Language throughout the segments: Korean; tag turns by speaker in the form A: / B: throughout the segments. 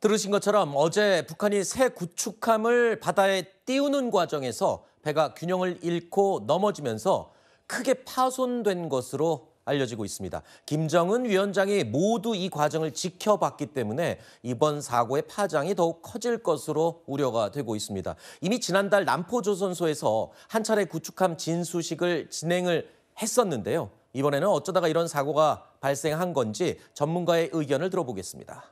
A: 들으신 것처럼 어제 북한이 새 구축함을 바다에 띄우는 과정에서 배가 균형을 잃고 넘어지면서 크게 파손된 것으로 알려지고 있습니다. 김정은 위원장이 모두 이 과정을 지켜봤기 때문에 이번 사고의 파장이 더욱 커질 것으로 우려가 되고 있습니다. 이미 지난달 남포조선소에서 한 차례 구축함 진수식을 진행을 했었는데요. 이번에는 어쩌다가 이런 사고가 발생한 건지 전문가의 의견을 들어보겠습니다.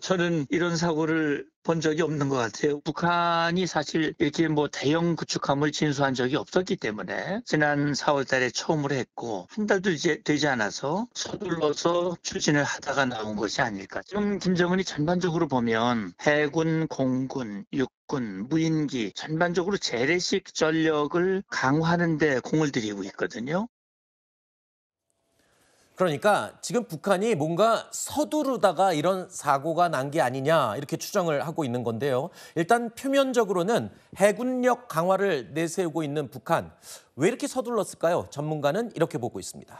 B: 저는 이런 사고를 본 적이 없는 것 같아요. 북한이 사실 이렇게 대형 구축함을 진수한 적이 없었기 때문에 지난 4월 달에 처음으로 했고 한 달도 이제 되지 않아서 서둘러서 추진을 하다가 나온 것이 아닐까. 지금 김정은이 전반적으로 보면 해군, 공군, 육군, 무인기 전반적으로 재래식 전력을 강화하는 데 공을 들이고 있거든요.
A: 그러니까 지금 북한이 뭔가 서두르다가 이런 사고가 난 게 아니냐 이렇게 추정을 하고 있는 건데요. 일단 표면적으로는 해군력 강화를 내세우고 있는 북한. 왜 이렇게 서둘렀을까요? 전문가는 이렇게 보고 있습니다.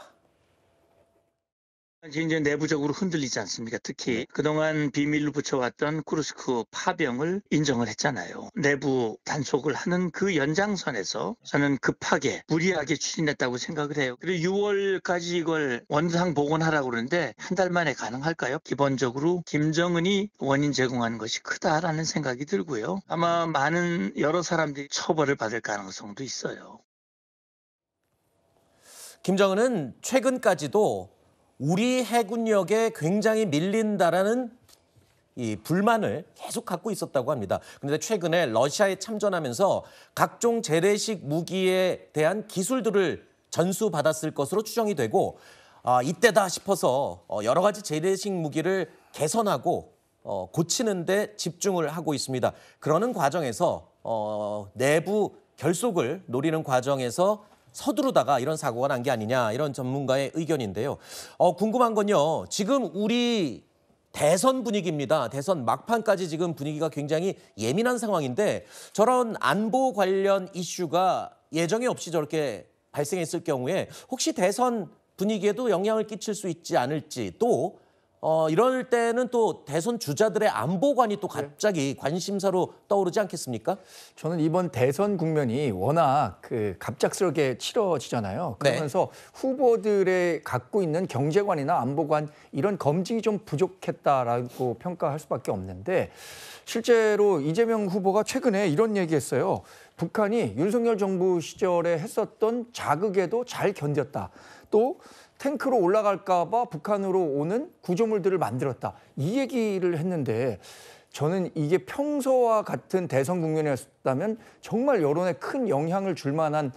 B: 이제 내부적으로 흔들리지 않습니까? 특히 그동안 비밀로 붙여왔던 쿠르스크 파병을 인정을 했잖아요. 내부 단속을 하는 그 연장선에서 저는 급하게 무리하게 추진했다고 생각을 해요. 그리고 6월까지 이걸 원상 복원하라고 그러는데 한 달 만에 가능할까요? 기본적으로 김정은이 원인 제공하는 것이 크다라는 생각이 들고요. 아마 많은 여러 사람들이 처벌을 받을 가능성도 있어요.
A: 김정은은 최근까지도 우리 해군력에 굉장히 밀린다라는 이 불만을 계속 갖고 있었다고 합니다. 그런데 최근에 러시아에 참전하면서 각종 재래식 무기에 대한 기술들을 전수받았을 것으로 추정이 되고 이때다 싶어서 여러 가지 재래식 무기를 개선하고 고치는 데 집중을 하고 있습니다. 그러는 과정에서 내부 결속을 노리는 과정에서 서두르다가 이런 사고가 난 게 아니냐 이런 전문가의 의견인데요. 궁금한 건요. 지금 우리 대선 분위기입니다. 대선 막판까지 지금 분위기가 굉장히 예민한 상황인데 저런 안보 관련 이슈가 예정에 없이 저렇게 발생했을 경우에 혹시 대선 분위기에도 영향을 끼칠 수 있지 않을지 또 이럴 때는 또 대선 주자들의 안보관이 또 갑자기 관심사로 떠오르지 않겠습니까?
C: 저는 이번 대선 국면이 워낙 갑작스럽게 치러지잖아요. 그러면서 후보들의 갖고 있는 경제관이나 안보관 이런 검증이 좀 부족했다라고 평가할 수밖에 없는데 실제로 이재명 후보가 최근에 이런 얘기했어요. 북한이 윤석열 정부 시절에 했었던 자극에도 잘 견뎠다. 또 탱크로 올라갈까 봐 북한으로 오는 구조물들을 만들었다. 이 얘기를 했는데 저는 이게 평소와 같은 대선 국면이었다면 정말 여론에 큰 영향을 줄 만한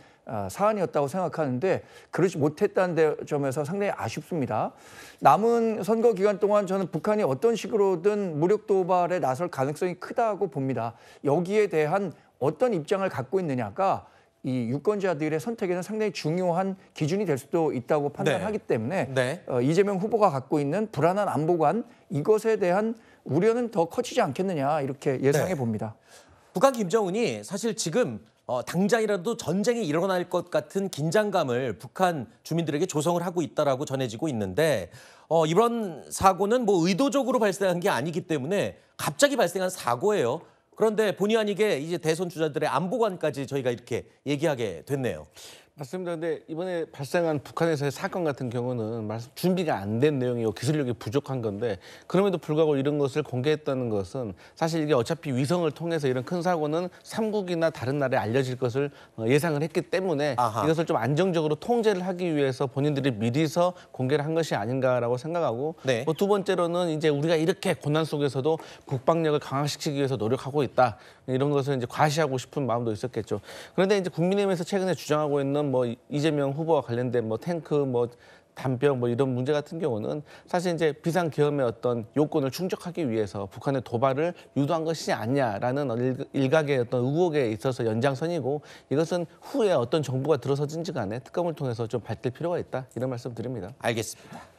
C: 사안이었다고 생각하는데 그러지 못했다는 점에서 상당히 아쉽습니다. 남은 선거 기간 동안 저는 북한이 어떤 식으로든 무력 도발에 나설 가능성이 크다고 봅니다. 여기에 대한 어떤 입장을 갖고 있느냐가 이 유권자들의 선택에는 상당히 중요한 기준이 될 수도 있다고 판단하기 때문에 이재명 후보가 갖고 있는 불안한 안보관 이것에 대한 우려는 더 커지지 않겠느냐 이렇게 예상해 봅니다.
A: 북한 김정은이 사실 지금 당장이라도 전쟁이 일어날 것 같은 긴장감을 북한 주민들에게 조성을 하고 있다라고 전해지고 있는데 이번 사고는 의도적으로 발생한 게 아니기 때문에 갑자기 발생한 사고예요. 그런데 본의 아니게 이제 대선 주자들의 안보관까지 저희가 이렇게 얘기하게 됐네요.
D: 맞습니다. 근데 이번에 발생한 북한에서의 사건 같은 경우는 준비가 안 된 내용이고 기술력이 부족한 건데 그럼에도 불구하고 이런 것을 공개했다는 것은 사실 이게 어차피 위성을 통해서 이런 큰 사고는 삼국이나 다른 나라에 알려질 것을 예상을 했기 때문에 이것을 좀 안정적으로 통제를 하기 위해서 본인들이 미리서 공개를 한 것이 아닌가라고 생각하고 두 번째로는 이제 우리가 이렇게 고난 속에서도 국방력을 강화시키기 위해서 노력하고 있다. 이런 것을 이제 과시하고 싶은 마음도 있었겠죠. 그런데 이제 국민의힘에서 최근에 주장하고 있는 이재명 후보와 관련된 탱크, 담벼 이런 문제 같은 경우는 사실 이제 비상계엄의 어떤 요건을 충족하기 위해서 북한의 도발을 유도한 것이 아니냐라는 일각의 어떤 의혹에 있어서 연장선이고 이것은 후에 어떤 정부가 들어서든지 간에 특검을 통해서 좀 밝힐 필요가 있다 이런 말씀 드립니다.
A: 알겠습니다.